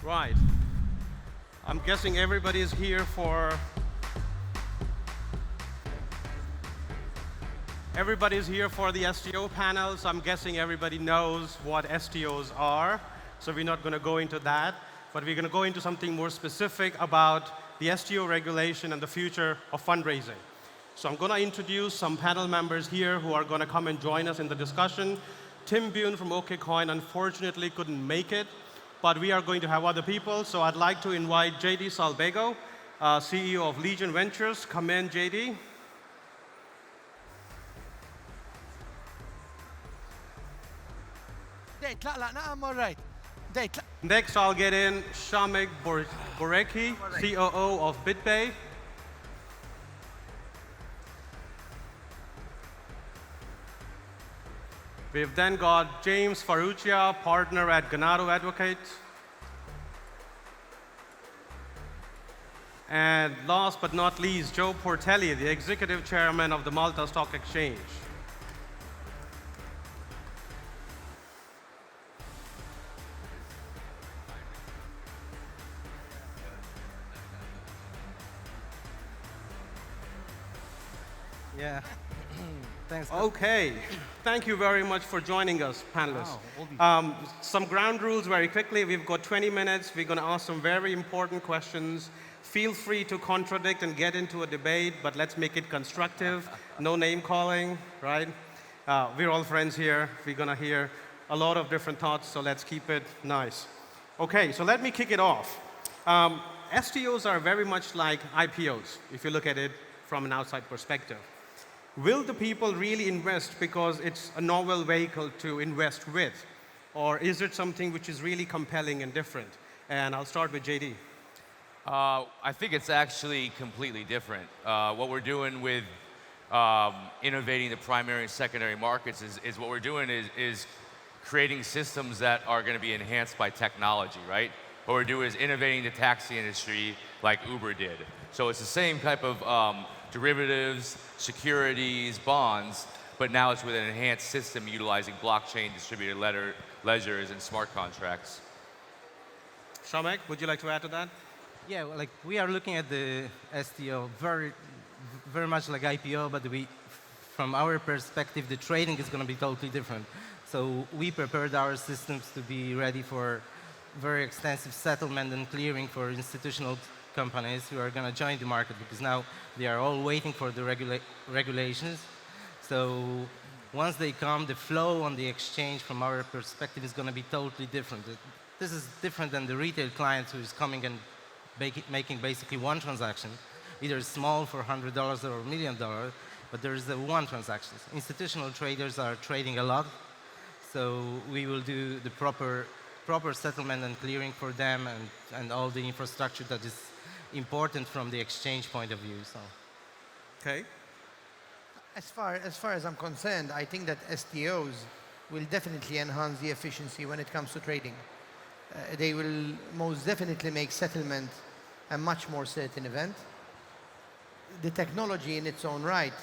Right. I'm guessing everybody is here for the STO panel, so I'm guessing everybody knows what STOs are. So we're not going to go into that, but we're going to go into something more specific about the STO regulation and the future of fundraising. So I'm going to introduce some panel members here who are going to come and join us in the discussion. Tim Byun from OkCoin unfortunately couldn't make it, but we are going to have other people. So I'd like to invite JD Salbego, CEO of Legion Ventures. Come in, JD. Next, I'll get in Shamek Borecki, COO of Bitbay. We've then got James Farrugia, partner at Ganado Advocate. And last but not least, Joe Portelli, the executive chairman of the Malta Stock Exchange. Yeah. Thanks. Okay. Thank you very much for joining us, panelists. Some ground rules very quickly. We've got 20 minutes. We're going to ask some very important questions. Feel free to contradict and get into a debate, but let's make it constructive. No name calling, right? We're all friends here. We're going to hear a lot of different thoughts, so let's keep it nice. Okay, so let me kick it off. STOs are very much like IPOs, if you look at it from an outside perspective. Will the people really invest because it's a novel vehicle to invest with? Or is it something which is really compelling and different? And I'll start with JD. I think it's actually completely different. What we're doing with innovating the primary and secondary markets is what we're doing is creating systems that are going to be enhanced by technology, right? What we're doing is innovating the taxi industry like Uber did. So it's the same type of derivatives, securities, bonds, but now it's with an enhanced system utilizing blockchain, distributed ledgers, and smart contracts. Shamek, would you like to add to that? Yeah, like we are looking at the STO very much like IPO, but from our perspective, the trading is going to be totally different. So we prepared our systems to be ready for very extensive settlement and clearing for institutional companies who are going to join the market, because now they are all waiting for the regulations. So once they come, the flow on the exchange from our perspective is going to be totally different. This is different than the retail client who is coming and making basically one transaction, either small for $100 or $1 million, but there is the one transaction. Institutional traders are trading a lot, so we will do the proper settlement and clearing for them, and all the infrastructure that is important from the exchange point of view. So, okay. As far as I'm concerned, I think that STOs will definitely enhance the efficiency when it comes to trading. They will most definitely make settlement a much more certain event. The technology in its own right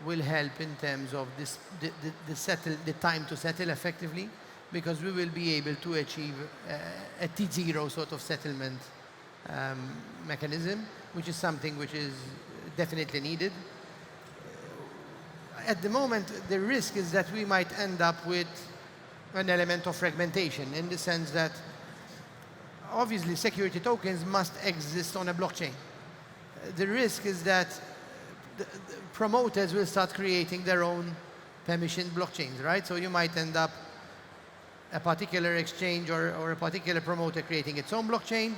will help in terms of the time to settle effectively, because we will be able to achieve a T0 sort of settlement mechanism, which is something which is definitely needed. At the moment, the risk is that we might end up with an element of fragmentation, in the sense that obviously security tokens must exist on a blockchain. The risk is that the promoters will start creating their own permissioned blockchains, right? So you might end up a particular exchange or a particular promoter creating its own blockchain.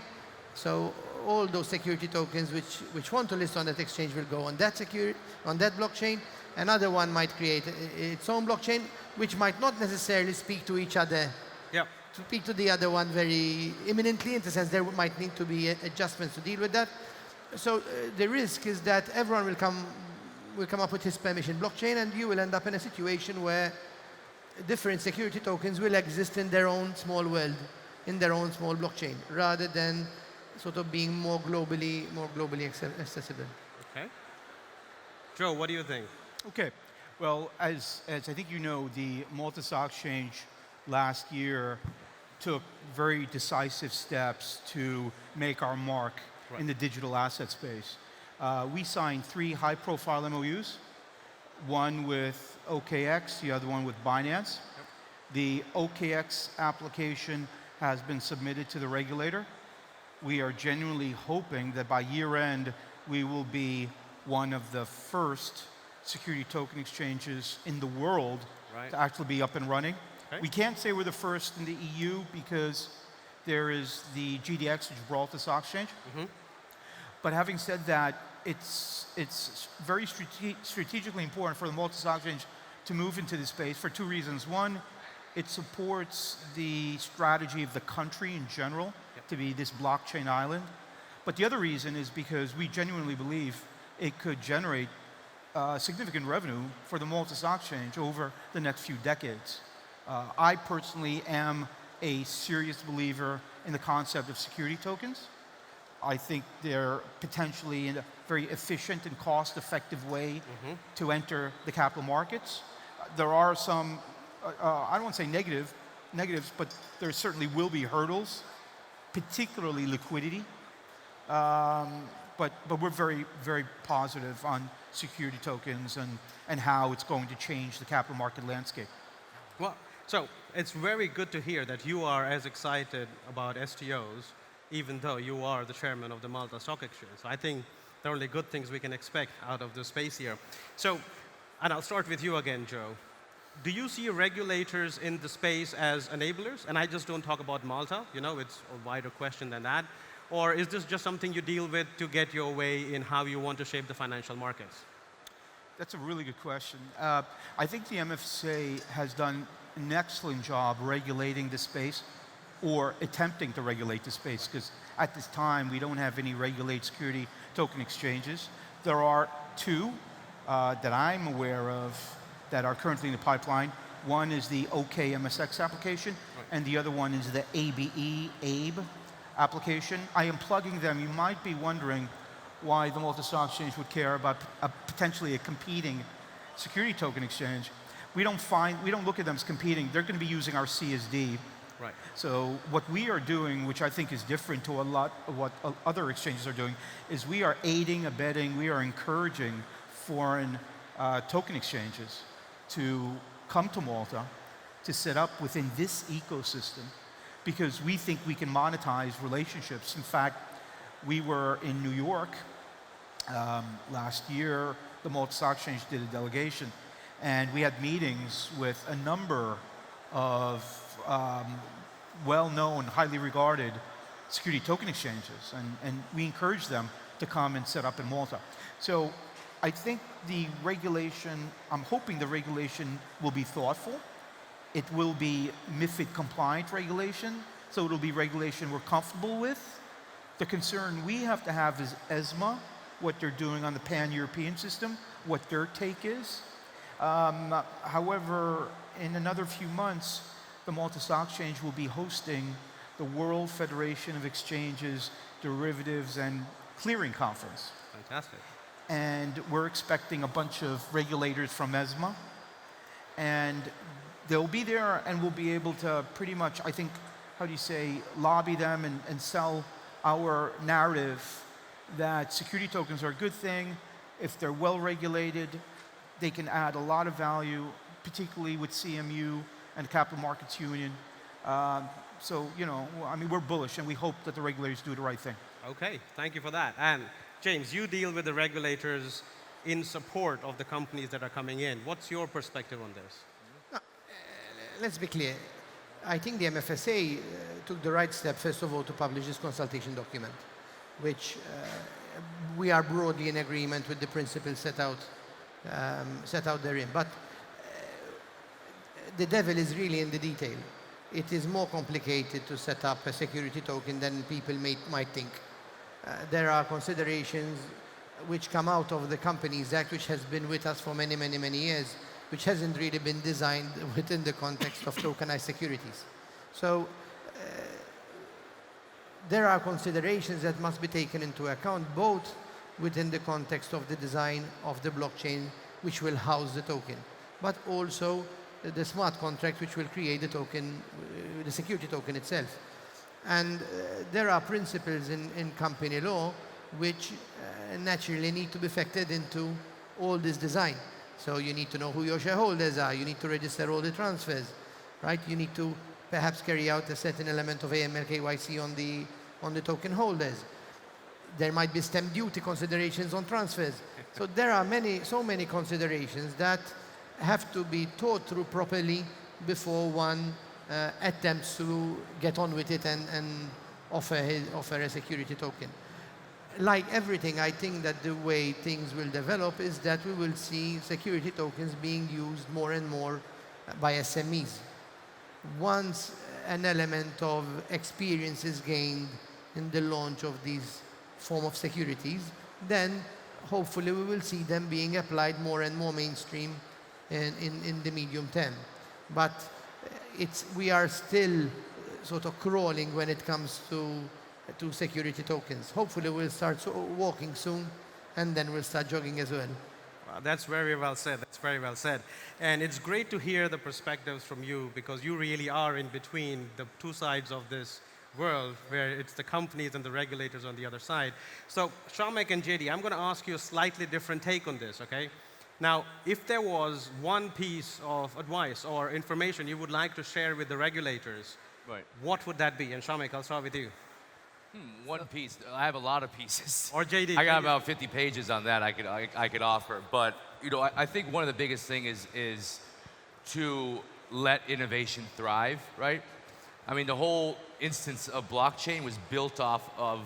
So all those security tokens which want to list on that exchange will go on that blockchain. Another one might create its own blockchain, which might not necessarily speak to each other. Yep. To speak to the other one very imminently, in the sense there might need to be adjustments to deal with that. So the risk is that everyone will come up with his permission blockchain, and you will end up in a situation where different security tokens will exist in their own small world, in their own small blockchain, rather than sort of being more globally accessible. Okay. Joe, what do you think? Okay. Well, as I think you know, the Malta Stock Exchange last year took very decisive steps to make our mark in the digital asset space. We signed 3 high-profile MOUs, one with OKX, the other one with Binance. The OKX application has been submitted to the regulator. We are genuinely hoping that by year end, we will be one of the first security token exchanges in the world to actually be up and running. We can't say we're the first in the EU because there is the GDX, the Gibraltar Stock Exchange. But having said that, it's very strategically important for the Malta Stock Exchange to move into this space for 2 reasons. One, it supports the strategy of the country in general to be this blockchain island. But the other reason is because we genuinely believe it could generate significant revenue for the Malta Stock Exchange over the next few decades. I personally am a serious believer in the concept of security tokens. I think they're potentially a very efficient and cost-effective way to enter the capital markets. There are some, I don't want to say negatives, but there certainly will be hurdles, particularly liquidity. But we're very, very positive on security tokens and how it's going to change the capital market landscape. Well, so it's very good to hear that you are as excited about STOs, even though you are the chairman of the Malta Stock Exchange. So I think there are only good things we can expect out of the space here. So, and I'll start with you again, Joe. Do you see regulators in the space as enablers? And I just don't talk about Malta, you know, it's a wider question than that. Or is this just something you deal with to get your way in how you want to shape the financial markets? That's a really good question. I think the MFSA has done an excellent job regulating the space, or attempting to regulate the space, because at this time we don't have any regulated security token exchanges. There are 2 that I'm aware of that are currently in the pipeline. One is the OKMSX application, and the other one is the ABE application. I am plugging them. You might be wondering why the Malta Stock Exchange would care about potentially a competing security token exchange. We don't look at them as competing. They're going to be using our CSD. Right. So what we are doing, which I think is different to a lot of what other exchanges are doing, is we are aiding, abetting, we are encouraging foreign token exchanges to come to Malta to set up within this ecosystem, because we think we can monetize relationships. In fact, we were in New York last year. The Malta Stock Exchange did a delegation, and we had meetings with a number of well-known, highly regarded security token exchanges, and we encouraged them to come and set up in Malta. So I think the regulation, I'm hoping the regulation will be thoughtful. It will be MiFID compliant regulation, so it'll be regulation we're comfortable with. The concern we have to have is ESMA, what they're doing on the pan-European system, what their take is. However, in another few months, the Malta Stock Exchange will be hosting the World Federation of Exchanges, Derivatives, and Clearing Conference. Fantastic. And we're expecting a bunch of regulators from ESMA. And they'll be there, and we'll be able to pretty much, I think, how do you say, lobby them and sell our narrative that security tokens are a good thing. If they're well regulated, they can add a lot of value, particularly with CMU and Capital Markets Union. So, you know, I mean, we're bullish, and we hope that the regulators do the right thing. Okay, thank you for that. And James, you deal with the regulators in support of the companies that are coming in. What's your perspective on this? Let's be clear. I think the MFSA took the right step, first of all, to publish this consultation document, which we are broadly in agreement with the principles set out therein. But the devil is really in the detail. It is more complicated to set up a security token than people might think. There are considerations which come out of the Companies Act, which has been with us for many, many, many years, which hasn't really been designed within the context of tokenized securities. So there are considerations that must be taken into account, both within the context of the design of the blockchain, which will house the token, but also the smart contract which will create the token the security token itself. And there are principles in company law which naturally need to be factored into all this design. So you need to know who your shareholders are. You need to register all the transfers, right? You need to perhaps carry out a certain element of AML KYC on the token holders. There might be stamp duty considerations on transfers. So there are so many considerations that have to be thought through properly before one attempts to get on with it and offer a security token. Like everything, I think that the way things will develop is that we will see security tokens being used more and more by SMEs. Once an element of experience is gained in the launch of these form of securities, then hopefully we will see them being applied more and more mainstream in the medium term. But we are still sort of crawling when it comes to security tokens. Hopefully we'll start walking soon, and then we'll start jogging as well. Wow, that's very well said. That's very well said. And it's great to hear the perspectives from you, because you really are in between the two sides of this world, where it's the companies and the regulators on the other side. So Shamek and JD, I'm going to ask you a slightly different take on this, okay? Now, if there was one piece of advice or information you would like to share with the regulators, Right. what would that be? And Shamek, I'll start with you. One piece. I have a lot of pieces. Or JD. I got about 50 pages on that I could offer. But I think one of the biggest thing is to let innovation thrive, right? I mean, the whole instance of blockchain was built off of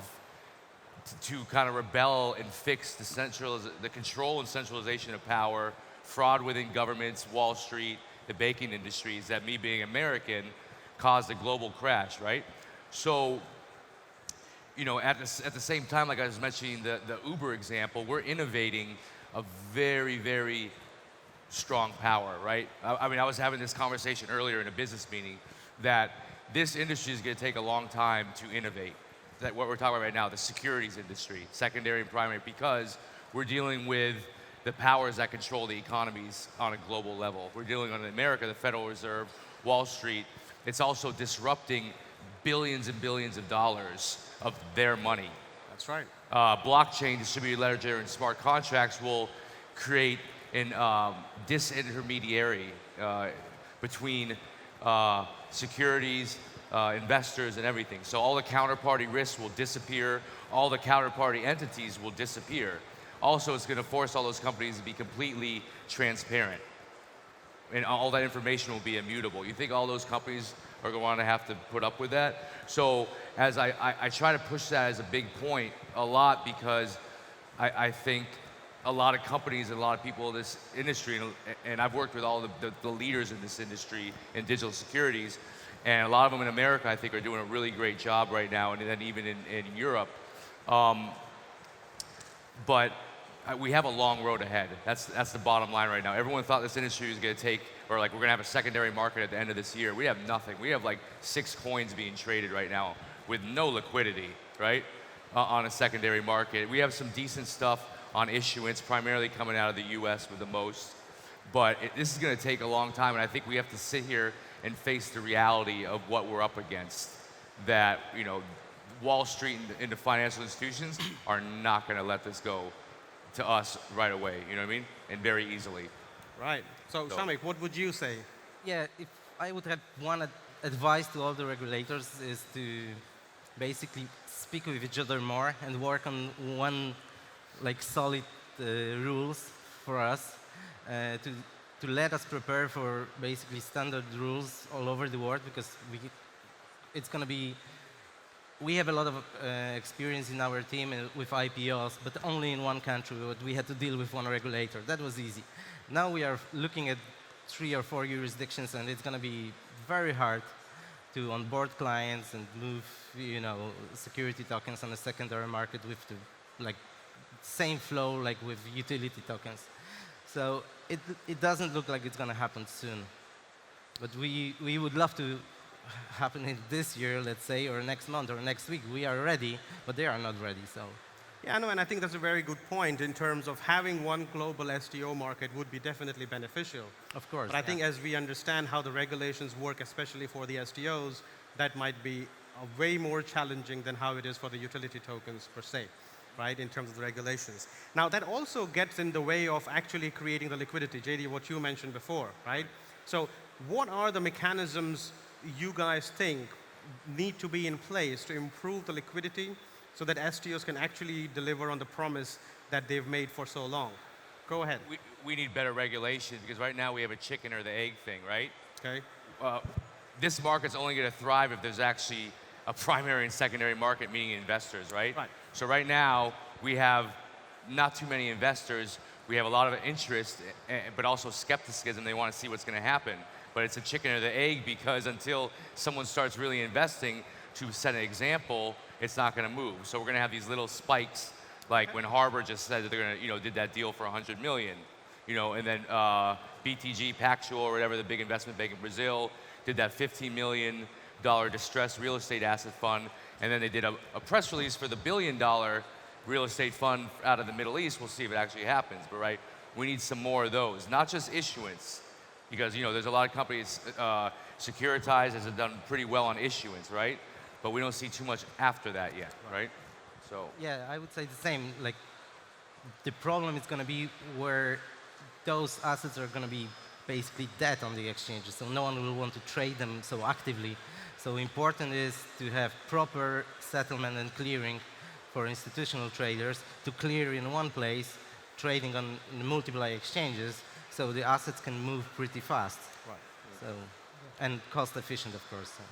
to kind of rebel and fix the control and centralization of power, fraud within governments, Wall Street, the banking industries, that me being American caused a global crash, right? So, at the same time, like I was mentioning the Uber example, we're innovating a very, very strong power, right? I mean, I was having this conversation earlier in a business meeting that this industry is going to take a long time to innovate. That what we're talking about right now, the securities industry, secondary and primary, because we're dealing with the powers that control the economies on a global level. We're dealing on America, the Federal Reserve, Wall Street. It's also disrupting billions and billions of dollars of their money. That's right. Blockchain, distributed ledger, and smart contracts will create an disintermediary between securities, investors, and everything. So all the counterparty risks will disappear. All the counterparty entities will disappear. Also, it's going to force all those companies to be completely transparent. And all that information will be immutable. You think all those companies are going to want to have to put up with that? So as I try to push that as a big point a lot, because I think a lot of companies and a lot of people in this industry, and I've worked with all the leaders in this industry in digital securities, and a lot of them in America, I think, are doing a really great job right now, and then even in Europe. But we have a long road ahead. That's the bottom line right now. Everyone thought this industry was going to take, or like we're going to have a secondary market at the end of this year. We have nothing. We have like 6 coins being traded right now with no liquidity, right, on a secondary market. We have some decent stuff on issuance, primarily coming out of the US with the most. But this is going to take a long time, and I think we have to sit here and face the reality of what we're up against. That, Wall Street and the financial institutions are not going to let this go to us right away, you know what I mean? And very easily. Right. So, Shamek, what would you say? Yeah, if I would have one advice to all the regulators is to basically speak with each other more and work on one solid rules for us to let us prepare for basically standard rules all over the world, because it's going to be. We have a lot of experience in our team with IPOs, but only in one country. We had to deal with one regulator. That was easy. Now we are looking at 3 or 4 jurisdictions, and it's going to be very hard to onboard clients and move, security tokens on the secondary market with the same flow like with utility tokens. So it doesn't look like it's going to happen soon. But we would love to happen in this year, let's say, or next month or next week. We are ready, but they are not ready. So, Yeah, no, and I think that's a very good point in terms of having one global STO market would be definitely beneficial. Of course. But I think as we understand how the regulations work, especially for the STOs, that might be way more challenging than how it is for the utility tokens per se, right, in terms of the regulations. Now, that also gets in the way of actually creating the liquidity. JD, what you mentioned before, right? So what are the mechanisms you guys think need to be in place to improve the liquidity so that STOs can actually deliver on the promise that they've made for so long? Go ahead. We need better regulation because right now we have a chicken or the egg thing, right? Okay. This market's only going to thrive if there's actually a primary and secondary market, meaning investors, right? Right. So right now we have not too many investors. We have a lot of interest, but also skepticism. They want to see what's going to happen. But it's a chicken or the egg because until someone starts really investing to set an example, it's not going to move. So we're going to have these little spikes, like when Harbor just said that they're going to, did that deal for 100 million, and then BTG Pactual or whatever, the big investment bank in Brazil, did that $15 million distressed real estate asset fund, and then they did a press release for the $1 billion real estate fund out of the Middle East. We'll see if it actually happens, but right, we need some more of those, not just issuance, because there's a lot of companies, Securitize has done pretty well on issuance, right? But we don't see too much after that yet, right? So Yeah, I would say the same. Like, the problem is going to be where those assets are going to be basically dead on the exchanges, so no one will want to trade them so actively. So important is to have proper settlement and clearing for institutional traders to clear in one place, trading on multiple exchanges, so the assets can move pretty fast. Right. So, and cost efficient, of course. So.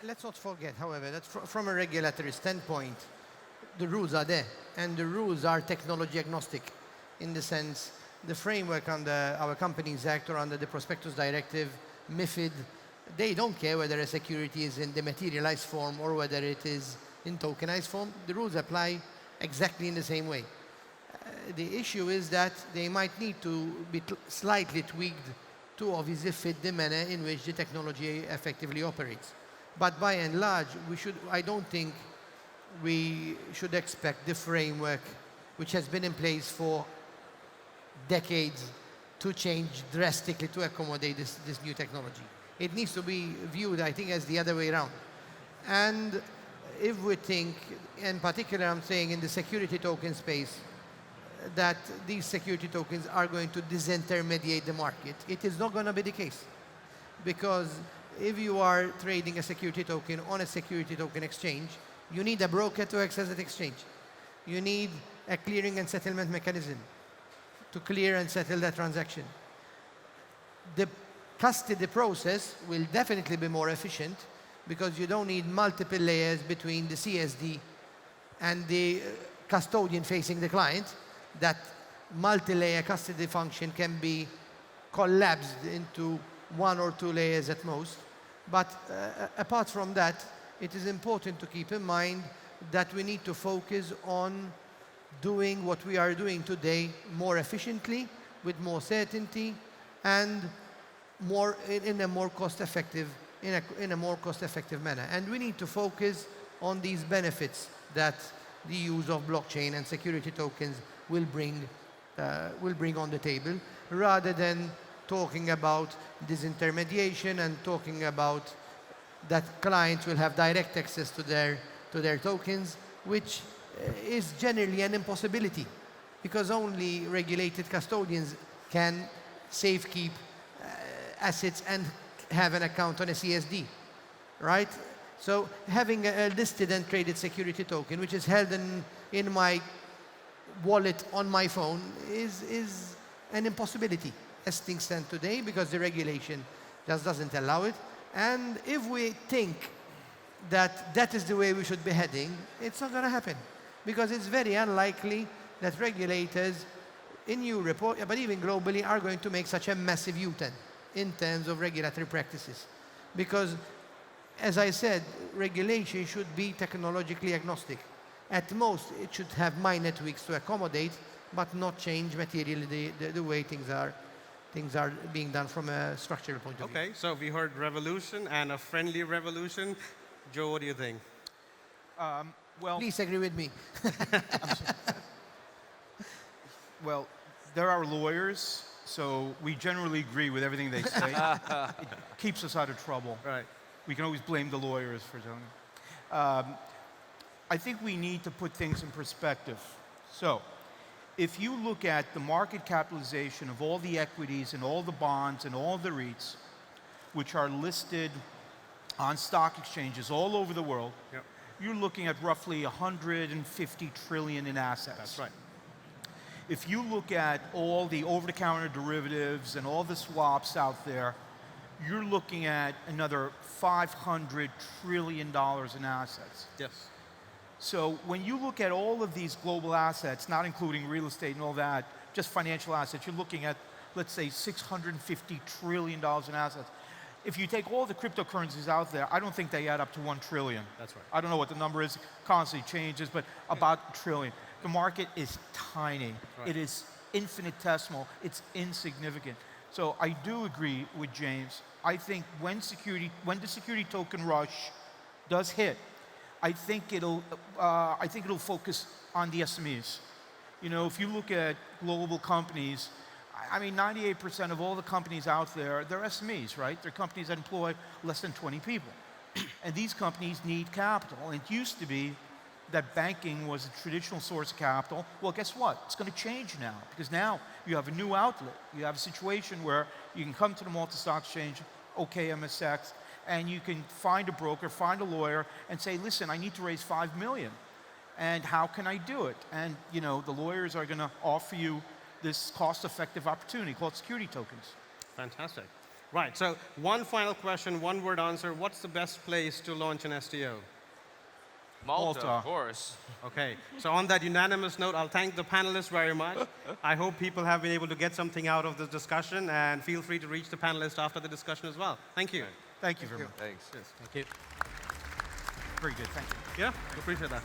Let's not forget, however, that from a regulatory standpoint, the rules are there, and the rules are technology agnostic, in the sense the framework under our Companies Act or under the Prospectus Directive, MiFID, they don't care whether a security is in dematerialized form or whether it is in tokenized form. The rules apply exactly in the same way. The issue is that they might need to be slightly tweaked to obviously fit the manner in which the technology effectively operates. But by and large, I don't think we should expect the framework which has been in place for decades to change drastically to accommodate this new technology. It needs to be viewed, I think, as the other way around. And if we think, in particular, I'm saying in the security token space, that these security tokens are going to disintermediate the market, it is not going to be the case. Because if you are trading a security token on a security token exchange, you need a broker to access that exchange. You need a clearing and settlement mechanism to clear and settle that transaction. The custody process will definitely be more efficient because you don't need multiple layers between the CSD and the custodian facing the client. That multi-layer custody function can be collapsed into 1 or 2 layers at most. But apart from that, it is important to keep in mind that we need to focus on doing what we are doing today more efficiently, with more certainty, and in a more cost-effective manner. And we need to focus on these benefits that the use of blockchain and security tokens will bring on the table, rather than talking about disintermediation and talking about that clients will have direct access to their tokens, which is generally an impossibility, because only regulated custodians can safekeep assets and have an account on a CSD, right? So having a listed and traded security token, which is held in my wallet on my phone, is an impossibility as things stand today, because the regulation just doesn't allow it. And if we think that that is the way we should be heading, it's not going to happen, because it's very unlikely that regulators in Europe, but even globally, are going to make such a massive U-turn in terms of regulatory practices. Because, as I said, regulation should be technologically agnostic. At most, it should have minor tweaks to accommodate, but not change materially the way things are being done from a structural point of view. Okay, so we heard revolution and a friendly revolution. Joe, what do you think? Well, Please agree with me. well, they're our lawyers, so we generally agree with everything they say. It keeps us out of trouble. Right. We can always blame the lawyers for telling. I think we need to put things in perspective. So, if you look at the market capitalization of all the equities and all the bonds and all the REITs, which are listed on stock exchanges all over the world, Yep. you're looking at roughly 150 trillion in assets. That's right. If you look at all the over-the-counter derivatives and all the swaps out there, you're looking at another $500 trillion in assets. Yes. So when you look at all of these global assets, not including real estate and all that, just financial assets, you're looking at, let's say, $650 trillion in assets. If you take all the cryptocurrencies out there, I don't think they add up to 1 trillion. That's right. I don't know what the number is, constantly changes, but about a trillion. The market is tiny. Right. It is infinitesimal. It's insignificant. So I do agree with James. I think when the security token rush does hit, I think it'll focus on the SMEs. You know, if you look at global companies, I mean, 98% of all the companies out there, they're SMEs, right? They're companies that employ less than 20 people. And these companies need capital. And it used to be that banking was a traditional source of capital. Well, guess what? It's going to change now, because now you have a new outlet. You have a situation where you can come to the Malta Stock Exchange, OKMSX, and you can find a broker, find a lawyer, and say, listen, I need to raise 5 million. And how can I do it? And, you know, the lawyers are going to offer you this cost-effective opportunity called security tokens. Fantastic. Right, so one final question, one word answer. What's the best place to launch an STO? Malta, Malta. of course. Okay, so on that unanimous note, I'll thank the panelists very much. I hope people have been able to get something out of this discussion, and feel free to reach the panelists after the discussion as well. Thank you. Thank you very much. Thanks. Yes. Thank you. Very good, thank you. Yeah, appreciate that.